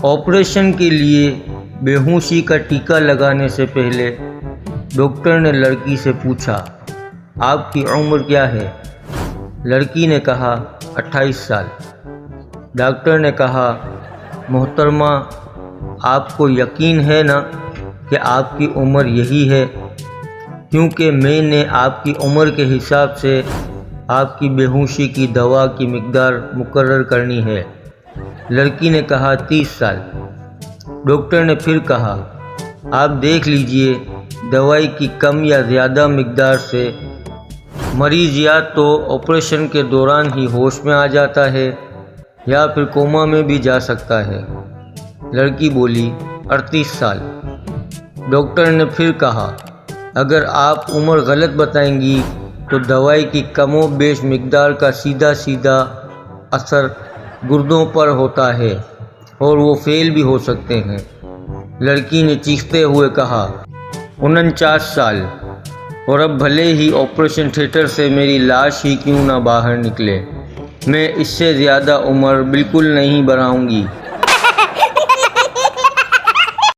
Operation کے لیے بے ہوشی کا ٹیکہ لگانے سے پہلے ڈاکٹر نے لڑکی سے پوچھا، آپ کی عمر کیا ہے؟ لڑکی نے کہا 28 سال۔ ڈاکٹر نے کہا، محترمہ، آپ کو یقین ہے نا کہ آپ کی عمر یہی ہے؟ کیونکہ میں نے آپ کی عمر کے حساب سے آپ کی بے ہوشی کی دوا کی مقدار مقرر کرنی ہے۔ لڑکی نے کہا 30 سال۔ ڈاکٹر نے پھر کہا، آپ دیکھ لیجئے، دوائی کی کم یا زیادہ مقدار سے مریض یا تو آپریشن کے دوران ہی ہوش میں آ جاتا ہے یا پھر کوما میں بھی جا سکتا ہے۔ لڑکی بولی 38 سال۔ ڈاکٹر نے پھر کہا، اگر آپ عمر غلط بتائیں گی تو دوائی کی کم و بیش مقدار کا سیدھا اثر گردوں پر ہوتا ہے اور وہ فیل بھی ہو سکتے ہیں۔ لڑکی نے چیختے ہوئے کہا، 49 سال، اور اب بھلے ہی آپریشن تھیٹر سے میری لاش ہی کیوں نہ باہر نکلے، میں اس سے زیادہ عمر بالکل نہیں بڑھاؤں گی۔